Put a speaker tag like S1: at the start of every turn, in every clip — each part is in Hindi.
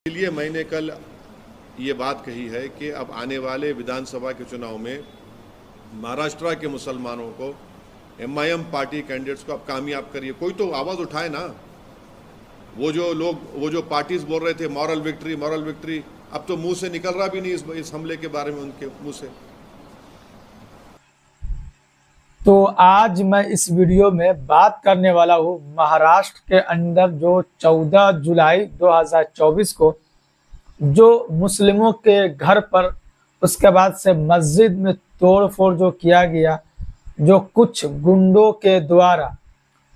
S1: इसलिए मैंने कल ये बात कही है कि अब आने वाले विधानसभा के चुनाव में महाराष्ट्र के मुसलमानों को एमआईएम पार्टी कैंडिडेट्स को अब कामयाब करिए। कोई तो आवाज़ उठाए ना। वो जो पार्टीज बोल रहे थे मॉरल विक्ट्री, अब तो मुंह से निकल रहा भी नहीं इस हमले के बारे में उनके मुंह से।
S2: तो आज मैं इस वीडियो में बात करने वाला हूँ महाराष्ट्र के अंदर जो 14 जुलाई 2024 को जो मुस्लिमों के घर पर उसके बाद से मस्जिद में तोड़फोड़ जो किया गया जो कुछ गुंडों के द्वारा,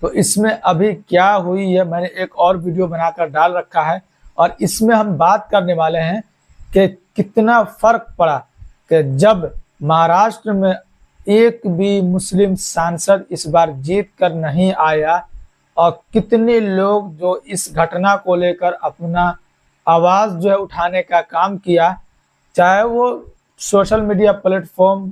S2: तो इसमें अभी क्या हुई है मैंने एक और वीडियो बनाकर डाल रखा है और इसमें हम बात करने वाले हैं कि कितना फर्क पड़ा कि जब महाराष्ट्र में एक भी मुस्लिम सांसद इस बार जीत कर नहीं आया और कितने लोग जो इस घटना को लेकर अपना आवाज़ जो है उठाने का काम किया, चाहे वो सोशल मीडिया प्लेटफॉर्म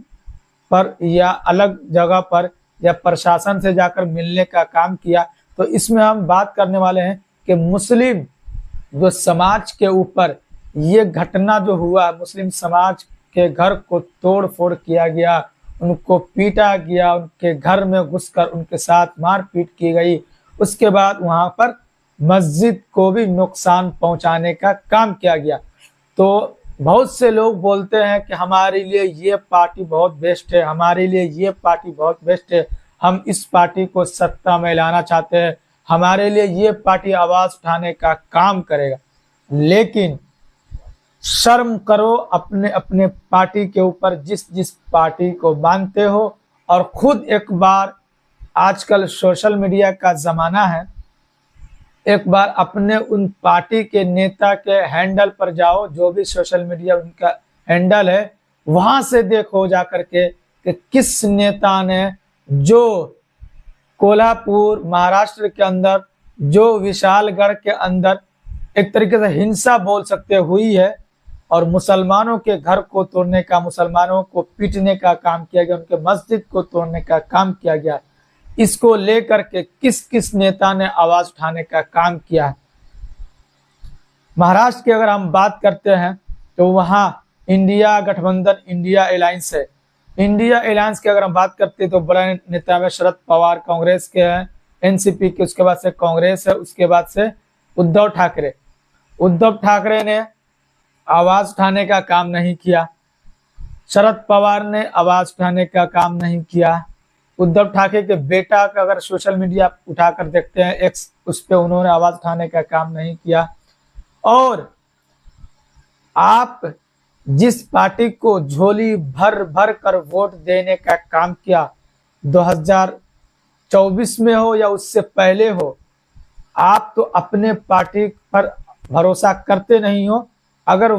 S2: पर या अलग जगह पर या प्रशासन से जाकर मिलने का काम किया। तो इसमें हम बात करने वाले हैं कि मुस्लिम जो समाज के ऊपर ये घटना जो हुआ, मुस्लिम समाज के घर को तोड़ फोड़ किया गया, उनको पीटा गया, उनके घर में घुसकर उनके साथ मारपीट की गई, उसके बाद वहां पर मस्जिद को भी नुकसान पहुंचाने का काम किया गया। तो बहुत से लोग बोलते हैं कि हमारे लिए ये पार्टी बहुत बेस्ट है, हमारे लिए ये पार्टी बहुत बेस्ट है, हम इस पार्टी को सत्ता में लाना चाहते हैं, हमारे लिए ये पार्टी आवाज उठाने का काम करेगा। लेकिन शर्म करो अपने अपने पार्टी के ऊपर, जिस पार्टी को मानते हो, और खुद एक बार, आजकल सोशल मीडिया का जमाना है, एक बार अपने उन पार्टी के नेता के हैंडल पर जाओ, जो भी सोशल मीडिया उनका हैंडल है, वहां से देखो जाकर के कि किस नेता ने जो कोल्हापुर महाराष्ट्र के अंदर, जो विशालगढ़ के अंदर एक तरीके से हिंसा बोल सकते हुई है और मुसलमानों के घर को तोड़ने का, मुसलमानों को पीटने का काम किया गया, उनके मस्जिद को तोड़ने का काम किया गया, इसको लेकर के किस किस नेता ने आवाज उठाने का काम किया है। महाराष्ट्र की अगर हम बात करते हैं तो वहां इंडिया गठबंधन, इंडिया अलायंस है। इंडिया अलायंस की अगर हम बात करते हैं तो बड़े नेता में शरद पवार कांग्रेस के हैं, एनसीपी के, उसके बाद से कांग्रेस है, उसके बाद से उद्धव ठाकरे। उद्धव ठाकरे ने आवाज उठाने का काम नहीं किया, शरद पवार ने आवाज उठाने का काम नहीं किया। उद्धव ठाकरे के बेटा का अगर सोशल मीडिया उठाकर देखते हैं एक्स, उस पर उन्होंने आवाज उठाने का काम नहीं किया। और आप जिस पार्टी को झोली भर भर कर वोट देने का काम किया, 2024 में हो या उससे पहले हो, आप तो अपने पार्टी पर भरोसा करते नहीं हो। अगर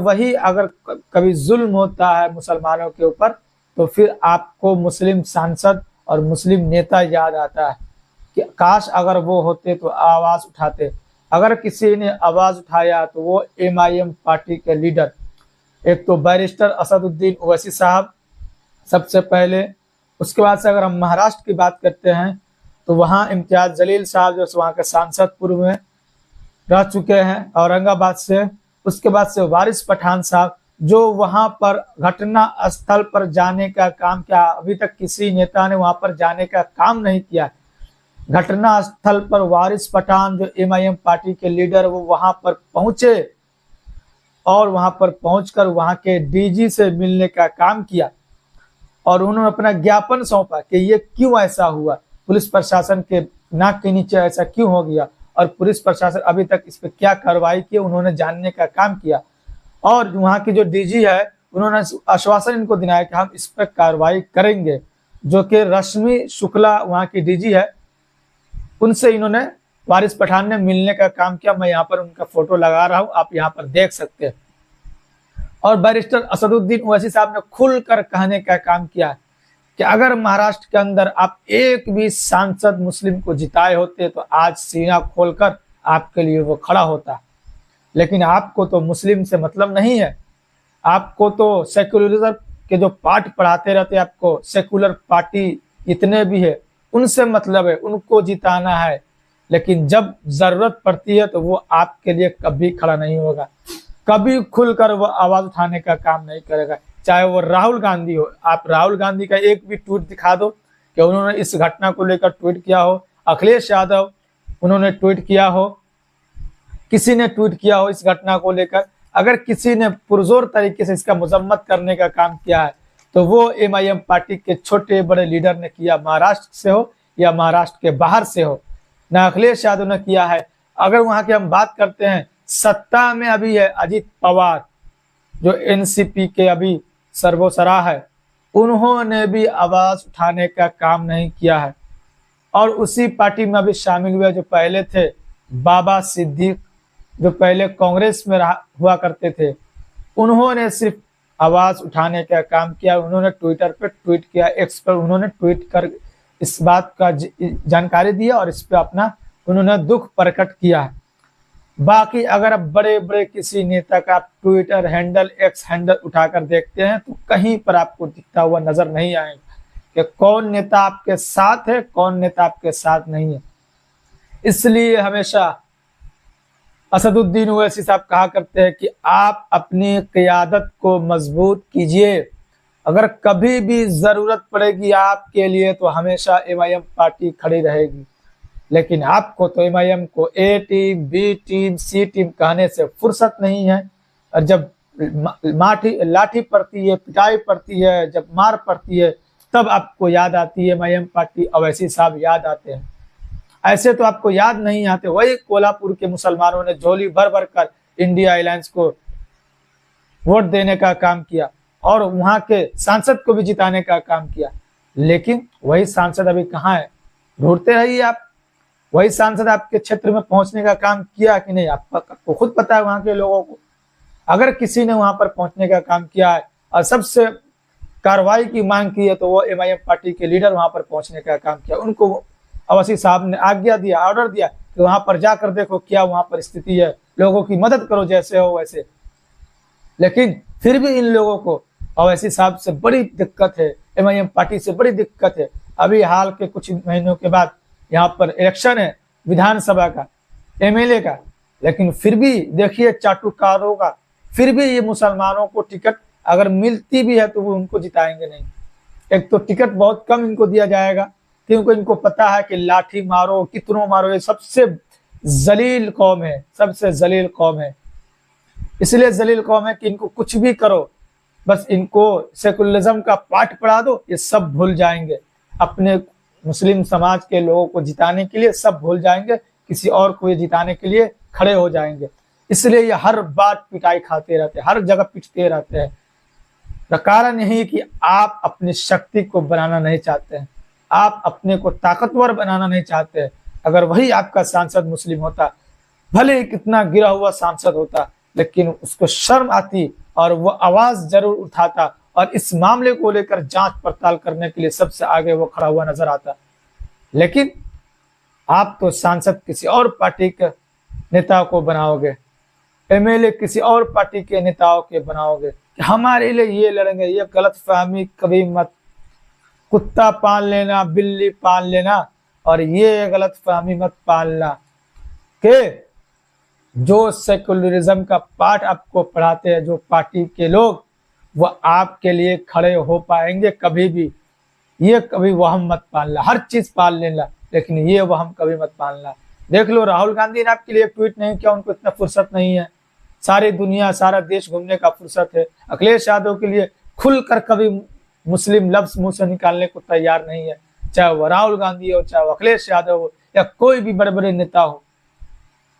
S2: कभी जुल्म होता है मुसलमानों के ऊपर तो फिर आपको मुस्लिम सांसद और मुस्लिम नेता याद आता है कि काश अगर वो होते तो आवाज उठाते। अगर किसी ने आवाज उठाया तो वो एमआईएम पार्टी के लीडर, एक तो बैरिस्टर असदुद्दीन ओवैसी साहब सबसे पहले, उसके बाद से अगर हम महाराष्ट्र की बात करते हैं तो वहाँ इम्तियाज जलील साहब जो वहाँ के सांसद पूर्व में रह चुके हैं औरंगाबाद से, उसके बाद से वारिस पठान साहब जो वहां पर घटना स्थल पर जाने का काम किया। अभी तक किसी नेता ने वहां पर जाने का काम नहीं किया। घटना स्थल पर वारिस पठान जो एमआईएम पार्टी के लीडर, वो वहां पर पहुंचे और वहां पर पहुंचकर वहां के डीजी से मिलने का काम किया और उन्होंने अपना ज्ञापन सौंपा कि ये क्यों ऐसा हुआ, पुलिस प्रशासन के नाक के नीचे ऐसा क्यों हो गया और पुलिस प्रशासन अभी तक इस पर क्या कार्रवाई की, उन्होंने जानने का काम किया। और वहाँ की जो डीजी है उन्होंने आश्वासन इनको दिलाया कि हम इस पर कार्रवाई करेंगे। जो कि रश्मि शुक्ला वहाँ की डीजी है, उनसे इन्होंने, वारिस पठान ने मिलने का काम किया। मैं यहाँ पर उनका फोटो लगा रहा हूँ, आप यहाँ पर देख सकते हैं। और बैरिस्टर असदुद्दीन ओवैसी साहब ने खुलकर कहने का काम किया कि अगर महाराष्ट्र के अंदर आप एक भी सांसद मुस्लिम को जिताए होते तो आज सीना खोलकर आपके लिए वो खड़ा होता। लेकिन आपको तो मुस्लिम से मतलब नहीं है, आपको तो सेक्युलरिज्म के जो पाठ पढ़ाते रहते हैं, आपको सेकुलर पार्टी इतने भी है उनसे मतलब है, उनको जिताना है। लेकिन जब जरूरत पड़ती है तो वो आपके लिए कभी खड़ा नहीं होगा। कभी खुलकर वो आवाज उठाने का काम नहीं करेगा। चाहे वो राहुल गांधी हो, आप राहुल गांधी का एक भी ट्वीट दिखा दो कि उन्होंने इस घटना को लेकर ट्वीट किया हो, अखिलेश यादव उन्होंने ट्वीट किया हो, किसी ने ट्वीट किया हो इस घटना को लेकर। अगर किसी ने पुरजोर तरीके से इसका मजम्मत करने का काम किया है तो वो एमआईएम पार्टी के छोटे बड़े लीडर ने किया, महाराष्ट्र से हो या महाराष्ट्र के बाहर से हो, ना अखिलेश यादव ने किया है। अगर वहां की हम बात करते हैं, सत्ता में अभी है अजीत पवार जो एनसीपी के अभी सर्वोसरा है, उन्होंने भी आवाज उठाने का काम नहीं किया है। और उसी पार्टी में अभी शामिल हुए जो पहले थे बाबा सिद्दीक, जो पहले कांग्रेस में हुआ करते थे, उन्होंने सिर्फ आवाज उठाने का काम किया। उन्होंने ट्विटर पर ट्वीट किया, एक्स पर उन्होंने ट्वीट कर इस बात का जानकारी दिया और इस पर अपना उन्होंने दुख प्रकट किया है। बाकी अगर आप बड़े बड़े किसी नेता का ट्विटर हैंडल, एक्स हैंडल उठाकर देखते हैं तो कहीं पर आपको दिखता हुआ नजर नहीं आएगा कि कौन नेता आपके साथ है, कौन नेता आपके साथ नहीं है। इसलिए हमेशा असदुद्दीन ओवैसी साहब कहा करते हैं कि आप अपनी क़यादत को मजबूत कीजिए, अगर कभी भी जरूरत पड़ेगी आपके लिए तो हमेशा एमआईएम पार्टी खड़ी रहेगी। लेकिन आपको तो एमआईएम को ए टीम, बी टीम, सी टीम कहने से फुर्सत नहीं है। और जब लाठी पड़ती है, पिटाई पड़ती है, जब मार पड़ती है, तब आपको याद आती है एमआईएम पार्टी, ओवैसी साहब याद आते हैं। ऐसे तो आपको याद नहीं आते। वही कोल्हापुर के मुसलमानों ने झोली भर भर कर इंडिया अलायंस को वोट देने का काम किया और वहां के सांसद को भी जिताने का काम किया। लेकिन वही सांसद अभी कहाँ है, ढूंढते रहिए आप। वही सांसद आपके क्षेत्र में पहुंचने का काम किया कि नहीं, आपको खुद पता है वहां के लोगों को। अगर किसी ने वहां पर पहुंचने का काम किया है और सबसे कार्रवाई की मांग की है तो वो एमआईएम पार्टी के लीडर वहां पर पहुंचने का काम किया। उनको ओवैसी साहब ने आज्ञा दिया, ऑर्डर दिया कि वहां पर जाकर देखो क्या वहां पर स्थिति है, लोगों की मदद करो जैसे हो वैसे। लेकिन फिर भी इन लोगों को ओवैसी साहब से बड़ी दिक्कत है, एमआईएम पार्टी से बड़ी दिक्कत है। अभी हाल के कुछ महीनों के बाद यहाँ पर इलेक्शन है विधानसभा का, एमएलए का, लेकिन फिर भी देखिए चाटुकारों का, फिर भी ये मुसलमानों को टिकट अगर मिलती भी है तो वो उनको जिताएंगे नहीं। एक तो टिकट बहुत कम इनको दिया जाएगा क्योंकि इनको पता है कि लाठी मारो, कितनों मारो, ये सबसे जलील कौम है, सबसे जलील कौम है। इसलिए जलील कौम है कि इनको कुछ भी करो, बस इनको सेकुलरिज्म का पाठ पढ़ा दो, ये सब भूल जाएंगे। अपने मुस्लिम समाज के लोगों को जिताने के लिए सब भूल जाएंगे, किसी और को ये जिताने के लिए खड़े हो जाएंगे। इसलिए ये हर बात पिटाई खाते रहते हैं, हर जगह पिटते रहते हैं। कारण यही कि आप अपनी शक्ति को बनाना नहीं चाहते हैं, आप अपने को ताकतवर बनाना नहीं चाहते हैं। अगर वही आपका सांसद मुस्लिम होता, भले ही कितना गिरा हुआ सांसद होता, लेकिन उसको शर्म आती और वो आवाज जरूर उठाता और इस मामले को लेकर जांच पड़ताल करने के लिए सबसे आगे वो खड़ा हुआ नजर आता। लेकिन आप तो सांसद किसी और पार्टी के नेता को बनाओगे, एमएलए किसी और पार्टी के नेताओं के बनाओगे कि हमारे लिए ये लड़ेंगे। ये गलत फहमी कभी मत, कुत्ता पाल लेना, बिल्ली पाल लेना, और ये गलत फहमी मत पालना कि जो सेकुलरिज्म का पाठ आपको पढ़ाते हैं जो पार्टी के लोग, वो आपके लिए खड़े हो पाएंगे कभी भी। ये कभी वहम मत पालना, हर चीज पाल लेना, लेकिन ये वहम कभी मत पालना। देख लो राहुल गांधी ने आपके लिए ट्वीट नहीं किया, उनको इतना फुर्सत नहीं है। सारी दुनिया, सारा देश घूमने का फुर्सत है। अखिलेश यादव के लिए खुलकर कभी मुस्लिम लफ्ज मुंह से निकालने को तैयार नहीं है, चाहे वो राहुल गांधी हो, चाहे वो अखिलेश यादव हो, या कोई भी बड़े बड़े नेता हो,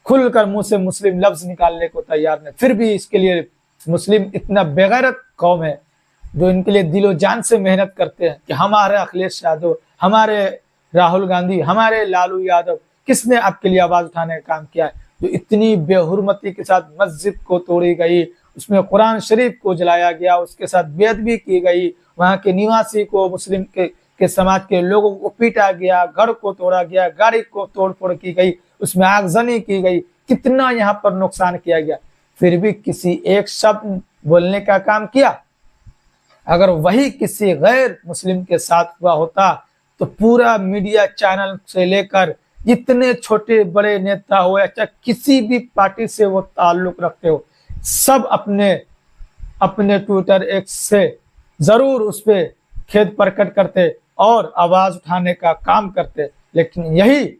S2: खुलकर मुंह से मुस्लिम लफ्ज निकालने को तैयार नहीं। फिर भी इसके लिए मुस्लिम इतना बेगैरत कौम है जो इनके लिए दिलो जान से मेहनत करते हैं कि हमारे अखिलेश यादव, हमारे राहुल गांधी, हमारे लालू यादव, किसने आपके लिए आवाज उठाने का काम किया है? जो इतनी बेहुरमती के साथ मस्जिद को तोड़ी गई, उसमें कुरान शरीफ को जलाया गया, उसके साथ बेअदबी की गई, वहां के निवासी को, मुस्लिम के समाज के लोगों को पीटा गया, घर को तोड़ा गया, गाड़ी को तोड़फोड़ की गई, उसमें आगजनी की गई, कितना यहाँ पर नुकसान किया गया। फिर भी किसी एक शब्द बोलने का काम किया। अगर वही किसी गैर मुस्लिम के साथ हुआ होता तो पूरा मीडिया चैनल से लेकर जितने छोटे बड़े नेता हो या चाहे किसी भी पार्टी से वो ताल्लुक रखते हो, सब अपने अपने ट्विटर एक्स से जरूर उस पर खेद प्रकट करते और आवाज उठाने का काम करते, लेकिन यही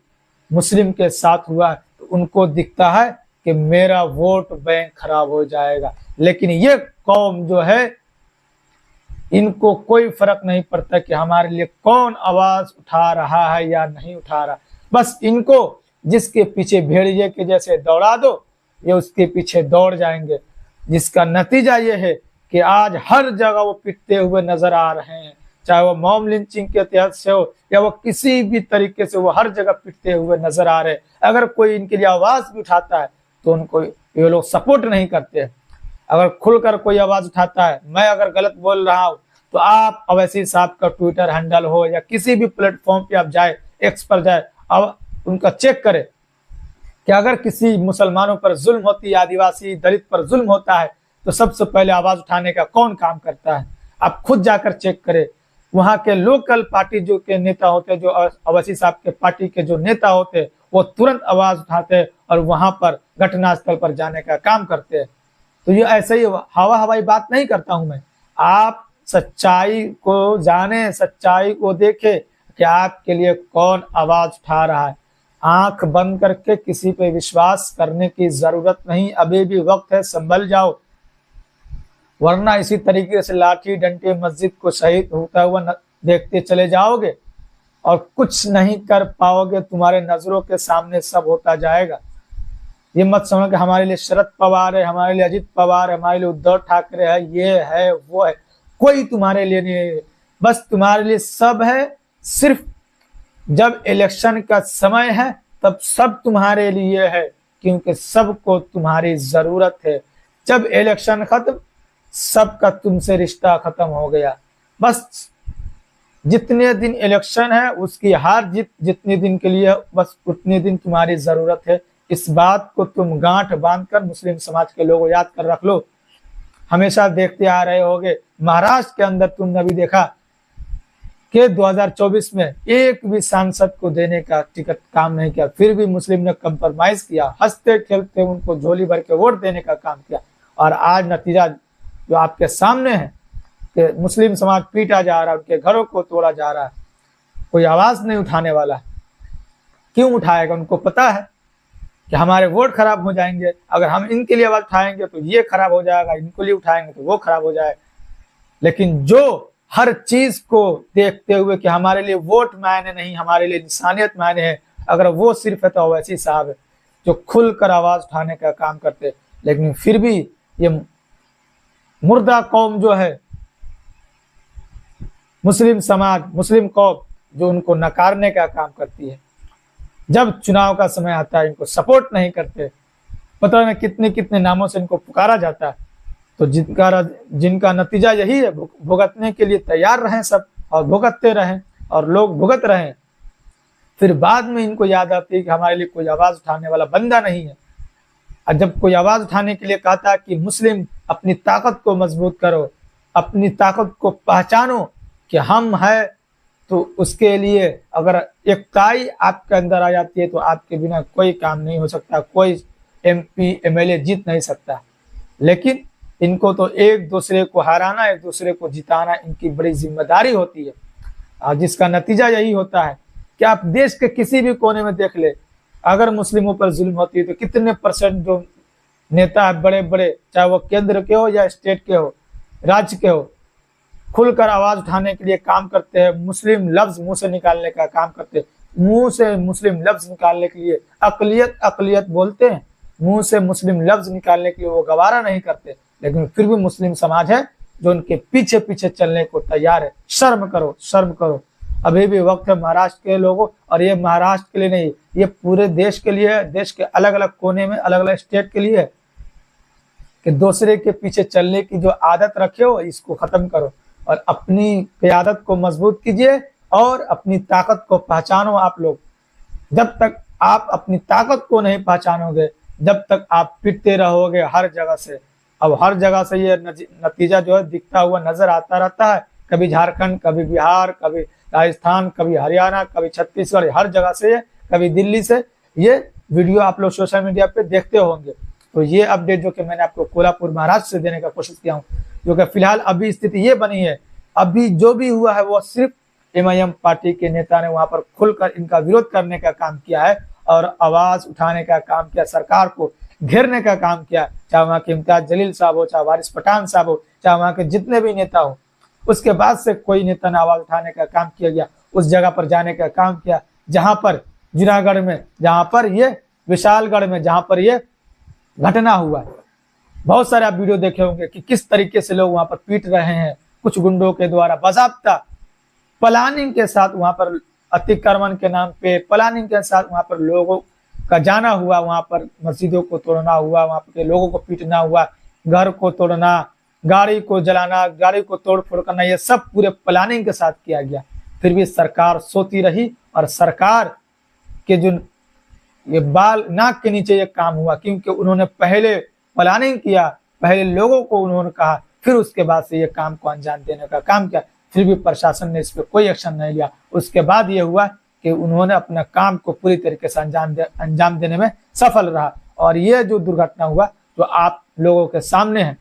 S2: मुस्लिम के साथ हुआ है। तो उनको दिखता है कि मेरा वोट बैंक खराब हो जाएगा, लेकिन ये कौम जो है इनको कोई फर्क नहीं पड़ता कि हमारे लिए कौन आवाज उठा रहा है या नहीं उठा रहा। बस इनको जिसके पीछे भेड़िए के जैसे दौड़ा दो, ये उसके पीछे दौड़ जाएंगे, जिसका नतीजा ये है कि आज हर जगह वो पिटते हुए नजर आ रहे हैं। चाहे वो मॉब लिंचिंग के तहत से हो या वो किसी भी तरीके से, वो हर जगह पिटते हुए नजर आ रहे हैं। अगर कोई इनके लिए आवाज भी उठाता है तो उनको ये लोग सपोर्ट नहीं करते। अगर खुलकर कोई आवाज उठाता है, मैं अगर गलत बोल रहा हूं तो आप अवैसी साहब का ट्विटर हैंडल हो या किसी भी प्लेटफॉर्म पे आप जाए, एक्स पर जाए, अब उनका चेक करें कि अगर किसी मुसलमानों पर जुल्म होती है, आदिवासी दलित पर जुल्म होता है, तो सबसे पहले आवाज उठाने का कौन काम करता है। आप खुद जाकर चेक करें। वहां के लोकल पार्टी जो के नेता होते, जो अवैसी साहब के पार्टी के जो नेता होते, वो तुरंत आवाज उठाते और वहां पर घटनास्थल पर जाने का काम करते हैं। तो ये ऐसे ही हवा हवाई बात नहीं करता हूं मैं। आप सच्चाई को जाने, सच्चाई को देखे कि आपके लिए कौन आवाज उठा रहा है। आंख बंद करके किसी पे विश्वास करने की जरूरत नहीं, अभी भी वक्त है, संभल जाओ, वरना इसी तरीके से लाठी डंडे मस्जिद को शहीद होता हुआ देखते चले जाओगे और कुछ नहीं कर पाओगे। तुम्हारे नजरों के सामने सब होता जाएगा। ये मत समझो कि हमारे लिए शरद पवार है, हमारे लिए अजित पवार है, हमारे लिए उद्धव ठाकरे है, ये है वो है, कोई तुम्हारे लिए नहीं है। बस तुम्हारे लिए सब है। सिर्फ जब इलेक्शन का समय है तब सब तुम्हारे लिए है, क्योंकि सबको तुम्हारी जरूरत है। जब इलेक्शन खत्म, सबका तुमसे रिश्ता खत्म हो गया। बस जितने दिन इलेक्शन है उसकी हार जीत जितने दिन के लिए, बस उतने दिन तुम्हारी जरूरत है। इस बात को तुम गांठ बांधकर मुस्लिम समाज के लोगों याद कर रख लो। हमेशा देखते आ रहे होगे, महाराष्ट्र के अंदर तुमने अभी देखा कि 2024 में एक भी सांसद को देने का टिकट काम नहीं किया, फिर भी मुस्लिम ने कंप्रोमाइज किया, हंसते खेलते उनको झोली भर के वोट देने का काम किया। और आज नतीजा जो आपके सामने है कि मुस्लिम समाज पीटा जा रहा है, उनके घरों को तोड़ा जा रहा है, कोई आवाज नहीं उठाने वाला। क्यों उठाएगा? उनको पता है कि हमारे वोट खराब हो जाएंगे। अगर हम इनके लिए आवाज उठाएंगे तो ये खराब हो जाएगा, इनको लिए उठाएंगे तो वो खराब हो जाएगा। लेकिन जो हर चीज को देखते हुए कि हमारे लिए वोट मायने नहीं, हमारे लिए इंसानियत मायने है, अगर वो सिर्फ है तो अवैसी साहब है जो खुलकर आवाज उठाने का काम करते। लेकिन फिर भी ये मुर्दा कौम जो है, मुस्लिम समाज, मुस्लिम कौम जो उनको नकारने का काम करती है, जब चुनाव का समय आता है इनको सपोर्ट नहीं करते। पता नहीं कितने कितने नामों से इनको पुकारा जाता है। तो जिनका नतीजा यही है, भुगतने के लिए तैयार रहें सब और भुगतते रहें और लोग भुगत रहें। फिर बाद में इनको याद आती है कि हमारे लिए कोई आवाज उठाने वाला बंदा नहीं है। और जब कोई आवाज उठाने के लिए कहता है कि मुस्लिम अपनी ताकत को मजबूत करो, अपनी ताकत को पहचानो कि हम है, तो उसके लिए अगर एकताई आपके अंदर आ जाती है तो आपके बिना कोई काम नहीं हो सकता, कोई MP MLA जीत नहीं सकता। लेकिन इनको तो एक दूसरे को हराना, एक दूसरे को जिताना इनकी बड़ी जिम्मेदारी होती है। और जिसका नतीजा यही होता है कि आप देश के किसी भी कोने में देख ले, अगर मुस्लिमों पर जुल्म होती है तो कितने % जो नेता है बड़े बड़े, चाहे वो केंद्र के हो या स्टेट के हो, राज्य के हो, खुलकर आवाज उठाने के लिए काम करते हैं। मुस्लिम लफ्ज मुंह से निकालने का काम करते हैं। मुंह से मुस्लिम लफ्ज निकालने के लिए अकलियत अकलियत बोलते हैं, मुंह से मुस्लिम लफ्ज निकालने के लिए वो गवारा नहीं करते। लेकिन फिर भी मुस्लिम समाज है जो उनके पीछे पीछे चलने को तैयार है। शर्म करो, शर्म करो। अभी भी वक्त है महाराष्ट्र के लोगों, और ये महाराष्ट्र के लिए नहीं, ये पूरे देश के लिए है, देश के अलग अलग कोने में अलग अलग स्टेट के लिए है कि दूसरे के पीछे चलने की जो आदत रखे हो इसको खत्म करो और अपनी क़यादत को मजबूत कीजिए और अपनी ताकत को पहचानो। आप लोग जब तक आप अपनी ताकत को नहीं पहचानोगे, जब तक आप पिटते रहोगे हर जगह से। अब हर जगह से ये नतीजा जो है दिखता हुआ नजर आता रहता है, कभी झारखंड, कभी बिहार, कभी राजस्थान, कभी हरियाणा, कभी छत्तीसगढ़, हर जगह से, कभी दिल्ली से ये वीडियो आप लोग सोशल मीडिया पे देखते होंगे। तो ये अपडेट जो कि मैंने आपको कोल्हापुर महाराष्ट्र से देने का कोशिश किया हूँ, जो कि फिलहाल अभी स्थिति ये बनी है, अभी जो भी हुआ है वो सिर्फ MIM पार्टी के नेता ने वहां पर खुलकर इनका विरोध करने का काम किया है और आवाज उठाने का काम किया, सरकार को घेरने का काम किया, चाहे वहां के इम्तियाज जलील साहब हो, चाहे वारिस पठान साहब हो, चाहे वहां के जितने भी नेता हो। उसके बाद से कोई नेता ने आवाज उठाने का काम किया गया, उस जगह पर जाने का काम किया जहां पर जूनागढ़ में, जहां पर ये विशालगढ़ में, जहां पर ये घटना हुआ। बहुत सारे आप वीडियो देखे होंगे कि किस तरीके से लोग वहां पर पीट रहे हैं, कुछ गुंडों के द्वारा बाज़ाब्ता प्लानिंग के साथ वहां पर अतिक्रमण के नाम पे प्लानिंग के साथ वहां पर लोगों का जाना हुआ, वहां पर मस्जिदों को तोड़ना हुआ, वहां पर लोगों को पीटना हुआ, घर को तोड़ना, गाड़ी को जलाना, गाड़ी को तोड़ फोड़ करना, ये सब पूरे प्लानिंग के साथ किया गया। फिर भी सरकार सोती रही और सरकार के जो ये बाल नाक के नीचे ये काम हुआ, क्योंकि उन्होंने पहले प्लानिंग किया, पहले लोगों को उन्होंने कहा, फिर उसके बाद से ये काम को अंजाम देने का काम किया। फिर भी प्रशासन ने इस पर कोई एक्शन नहीं लिया। उसके बाद ये हुआ कि उन्होंने अपना काम को पूरी तरीके से अंजाम देने में सफल रहा और ये जो दुर्घटना हुआ जो आप लोगों के सामने है,